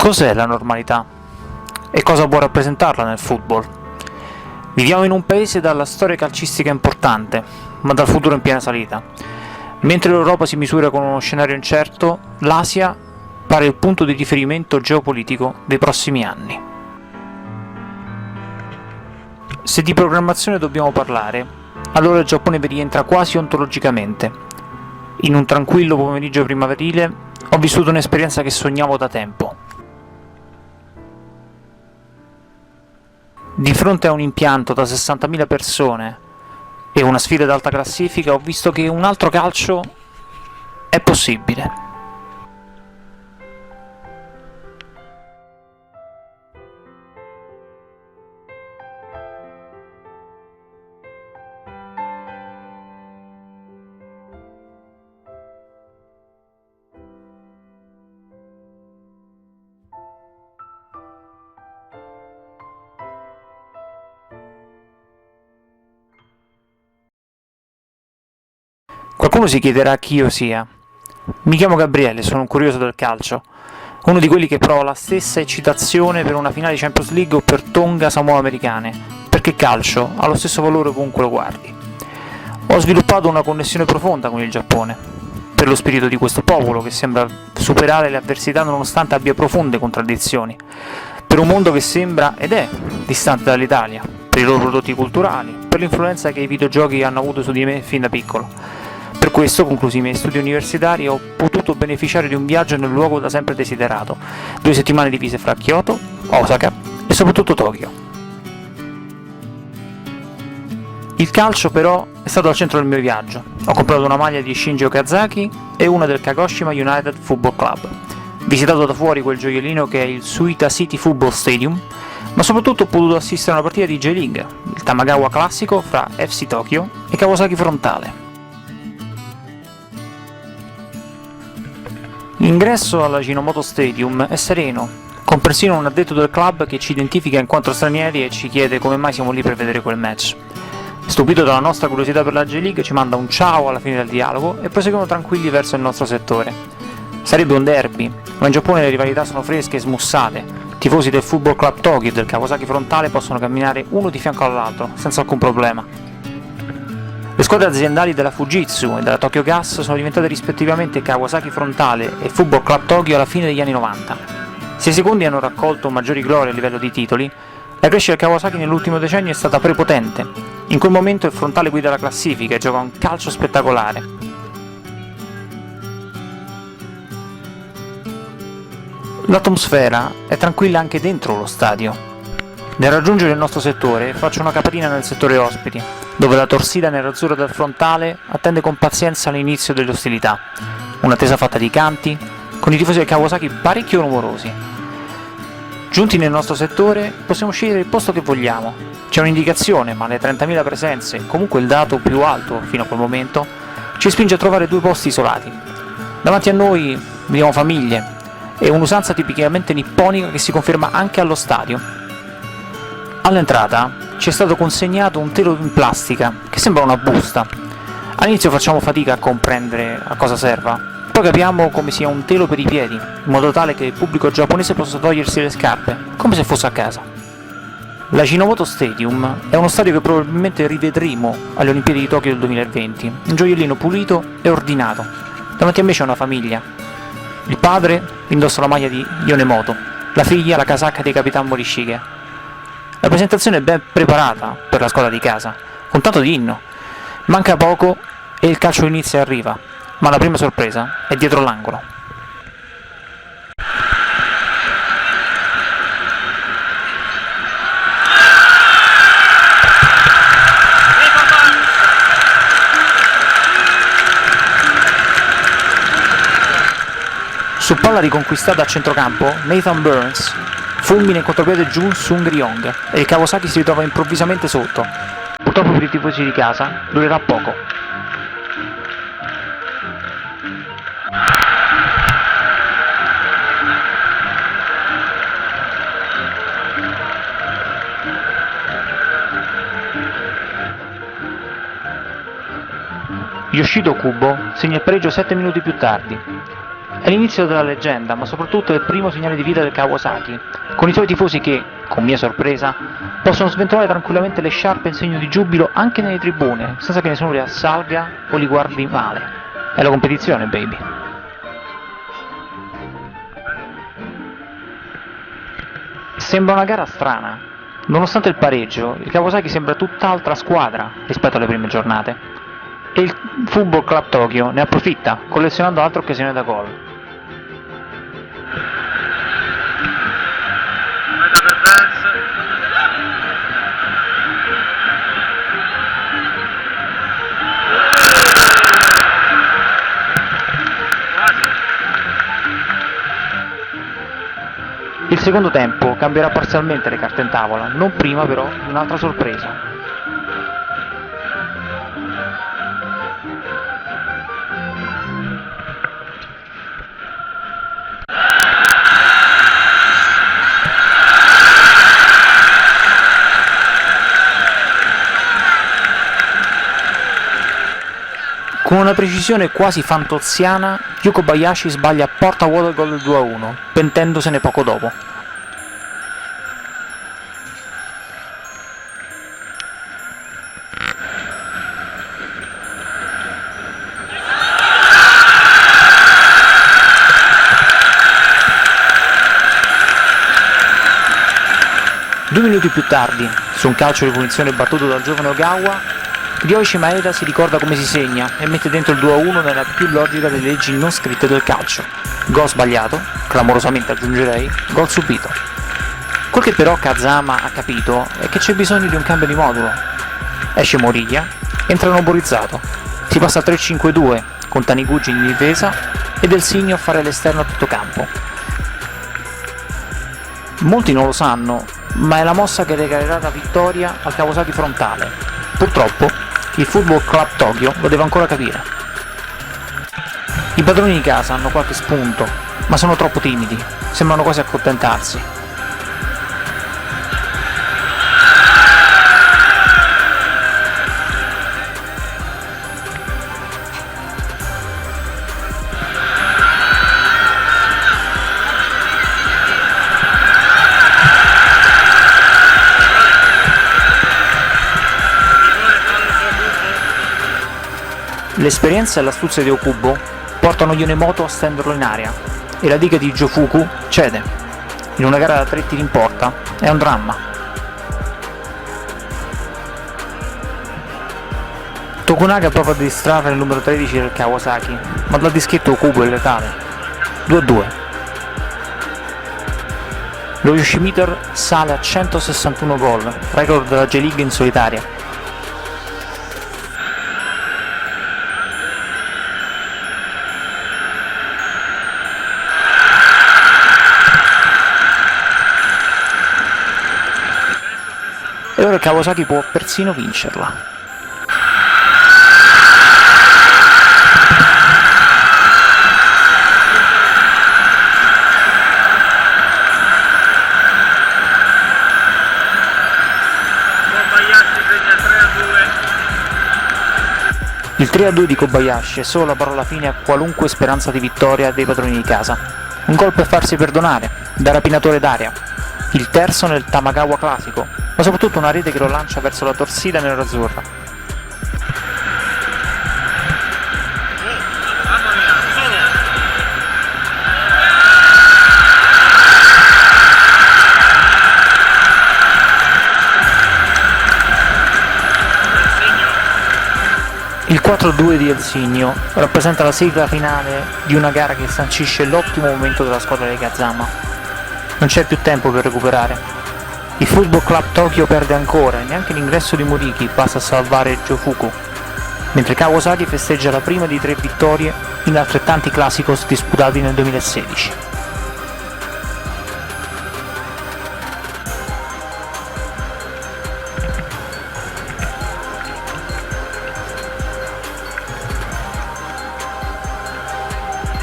Cos'è la normalità? E cosa può rappresentarla nel football? Viviamo in un paese dalla storia calcistica importante, ma dal futuro in piena salita. Mentre l'Europa si misura con uno scenario incerto, l'Asia pare il punto di riferimento geopolitico dei prossimi anni. Se di programmazione dobbiamo parlare, allora il Giappone vi rientra quasi ontologicamente. In un tranquillo pomeriggio primaverile ho vissuto un'esperienza che sognavo da tempo. Di fronte a un impianto da 60.000 persone e una sfida d'alta classifica ho visto che un altro calcio è possibile. Qualcuno si chiederà chi io sia. Mi chiamo Gabriele, sono un curioso del calcio, uno di quelli che prova la stessa eccitazione per una finale di Champions League o per Tonga Samoa americane, perché calcio ha lo stesso valore ovunque lo guardi. Ho sviluppato una connessione profonda con il Giappone, per lo spirito di questo popolo che sembra superare le avversità nonostante abbia profonde contraddizioni, per un mondo che sembra ed è distante dall'Italia, per i loro prodotti culturali, per l'influenza che i videogiochi hanno avuto su di me fin da piccolo. Per questo, conclusi i miei studi universitari, ho potuto beneficiare di un viaggio nel luogo da sempre desiderato, 2 settimane divise fra Kyoto, Osaka e soprattutto Tokyo. Il calcio però è stato al centro del mio viaggio. Ho comprato una maglia di Shinji Okazaki e una del Kagoshima United Football Club, visitato da fuori quel gioiellino che è il Suita City Football Stadium, ma soprattutto ho potuto assistere a una partita di J-League, il Tamagawa classico fra FC Tokyo e Kawasaki Frontale. L'ingresso alla Ajinomoto Stadium è sereno, con persino un addetto del club che ci identifica in quanto stranieri e ci chiede come mai siamo lì per vedere quel match. Stupito dalla nostra curiosità per la J-League ci manda un ciao alla fine del dialogo e proseguono tranquilli verso il nostro settore. Sarebbe un derby, ma in Giappone le rivalità sono fresche e smussate. Tifosi del Football Club Tokyo e del Kawasaki Frontale possono camminare uno di fianco all'altro, senza alcun problema. Le squadre aziendali della Fujitsu e della Tokyo Gas sono diventate rispettivamente Kawasaki Frontale e Football Club Tokyo alla fine degli anni 90. Se i secondi hanno raccolto maggiori glorie a livello di titoli, la crescita del Kawasaki nell'ultimo decennio è stata prepotente. In quel momento il Frontale guida la classifica e gioca un calcio spettacolare. L'atmosfera è tranquilla anche dentro lo stadio. Nel raggiungere il nostro settore faccio una capatina nel settore ospiti, dove la torsida nerazzurra del Frontale attende con pazienza l'inizio delle ostilità, un'attesa fatta di canti, con i tifosi del Kawasaki parecchio rumorosi. Giunti nel nostro settore possiamo scegliere il posto che vogliamo, c'è un'indicazione, ma le 30.000 presenze, comunque il dato più alto fino a quel momento, ci spinge a trovare 2 posti isolati. Davanti a noi vediamo famiglie, e un'usanza tipicamente nipponica che si conferma anche allo stadio. All'entrata ci è stato consegnato un telo in plastica che sembra una busta. All'inizio facciamo fatica a comprendere a cosa serva, poi capiamo come sia un telo per i piedi, in modo tale che il pubblico giapponese possa togliersi le scarpe, come se fosse a casa. L'Ajinomoto Stadium è uno stadio che probabilmente rivedremo alle Olimpiadi di Tokyo del 2020, un gioiellino pulito e ordinato. Davanti a me c'è una famiglia. Il padre indossa la maglia di Yonemoto, la figlia la casacca dei Capitan Morishige. La presentazione è ben preparata per la squadra di casa, con tanto di inno. Manca poco e il calcio inizia e arriva, ma la prima sorpresa è dietro l'angolo. Su palla riconquistata a centrocampo, Nathan Burns fulmina in contropiede Jun Sung-ryong e il Kawasaki si ritrova improvvisamente sotto. Purtroppo per i tifosi di casa durerà poco. Yoshito Kubo segna il pareggio 7 minuti più tardi. È l'inizio della leggenda, ma soprattutto è il primo segnale di vita del Kawasaki, con i suoi tifosi che, con mia sorpresa, possono sventolare tranquillamente le sciarpe in segno di giubilo anche nelle tribune, senza che nessuno li assalga o li guardi male. È la competizione, baby. Sembra una gara strana. Nonostante il pareggio, il Kawasaki sembra tutt'altra squadra rispetto alle prime giornate. E il Football Club Tokyo ne approfitta, collezionando altre occasioni da gol. Il secondo tempo cambierà parzialmente le carte in tavola, non prima però di un'altra sorpresa. Con una precisione quasi fantoziana, Yu Kobayashi sbaglia a porta vuota il gol del 2-1, pentendosene poco dopo. Due minuti più tardi, su un calcio di punizione battuto dal giovane Ogawa, Ryoichi Maeda si ricorda come si segna e mette dentro il 2-1 nella più logica delle leggi non scritte del calcio. Gol sbagliato, clamorosamente aggiungerei, gol subito. Quel che però Kazama ha capito è che c'è bisogno di un cambio di modulo. Esce Moriya, entra Noborizzato, si passa a 3-5-2 con Taniguchi in difesa e Del Signo a fare l'esterno a tutto campo. Molti non lo sanno, ma è la mossa che regalerà la vittoria al Kawasaki frontale. Purtroppo il Football Club Tokyo lo deve ancora capire. I padroni di casa hanno qualche spunto, ma sono troppo timidi, sembrano quasi accontentarsi. L'esperienza e l'astuzia di Okubo portano Yonemoto a stenderlo in aria e la diga di Jofuku cede. In una gara da 3 tiri in porta è un dramma. Tokunaga prova a distrarre il numero 13 del Kawasaki, ma dal dischetto Okubo è letale. 2-2. Lo Yoshimeter sale a 161 gol, record della J-League in solitaria. E ora Kawasaki può persino vincerla. Il 3-2 di Kobayashi è solo la parola fine a qualunque speranza di vittoria dei padroni di casa. Un gol per farsi perdonare, da rapinatore d'aria. Il terzo nel Tamagawa classico, ma soprattutto una rete che lo lancia verso la torsida nerazzurra. Il 4-2 di El Signo rappresenta la sigla finale di una gara che sancisce l'ottimo momento della squadra di Kazama. Non c'è più tempo per recuperare. Il Football Club Tokyo perde ancora e neanche l'ingresso di Moriki passa a salvare Jofuku, mentre Kawasaki festeggia la prima di 3 vittorie in altrettanti classicos disputati nel 2016.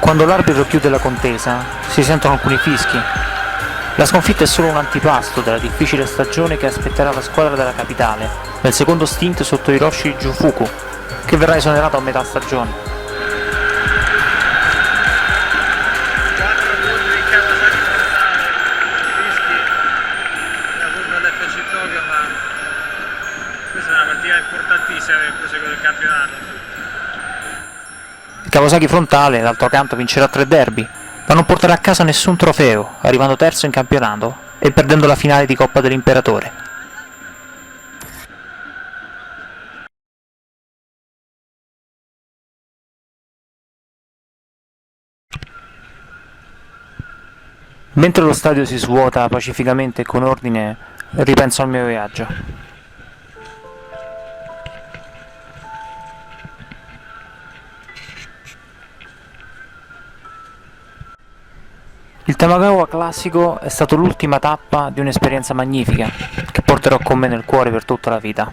Quando l'arbitro chiude la contesa, si sentono alcuni fischi. La sconfitta è solo un antipasto della difficile stagione che aspetterà la squadra della capitale nel secondo stint sotto Hiroshi Jofuku, che verrà esonerato a metà stagione. essere il proseguo del campionato. Il Kawasaki Frontale, d'altro canto, vincerà 3 derby, ma non porterà a casa nessun trofeo, arrivando terzo in campionato e perdendo la finale di Coppa dell'Imperatore. Mentre lo stadio si svuota pacificamente e con ordine, ripenso al mio viaggio. Il Tamagawa classico è stato l'ultima tappa di un'esperienza magnifica che porterò con me nel cuore per tutta la vita.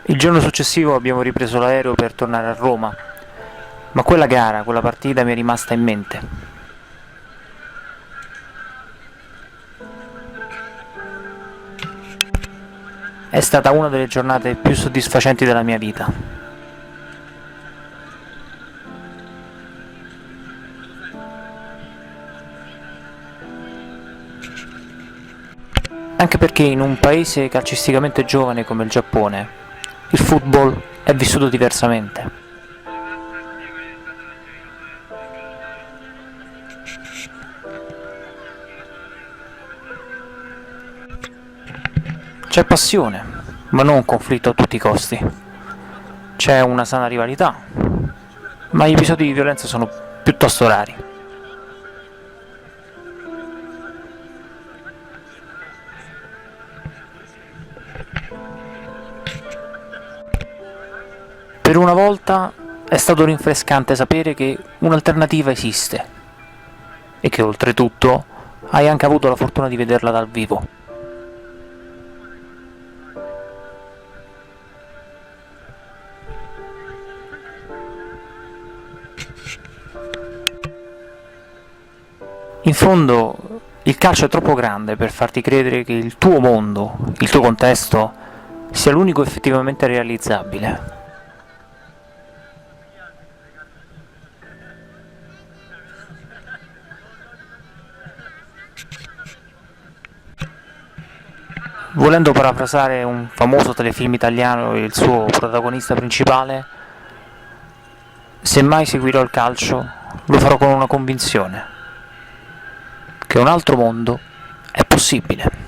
Il giorno successivo abbiamo ripreso l'aereo per tornare a Roma, ma quella gara, quella partita mi è rimasta in mente. È stata una delle giornate più soddisfacenti della mia vita. Anche perché in un paese calcisticamente giovane come il Giappone, il football è vissuto diversamente. C'è passione, ma non conflitto a tutti i costi. C'è una sana rivalità, ma gli episodi di violenza sono piuttosto rari. Per una volta è stato rinfrescante sapere che un'alternativa esiste e che oltretutto hai anche avuto la fortuna di vederla dal vivo. In fondo, il calcio è troppo grande per farti credere che il tuo mondo, il tuo contesto, sia l'unico effettivamente realizzabile. Volendo parafrasare un famoso telefilm italiano e il suo protagonista principale, se mai seguirò il calcio, lo farò con una convinzione: che un altro mondo è possibile.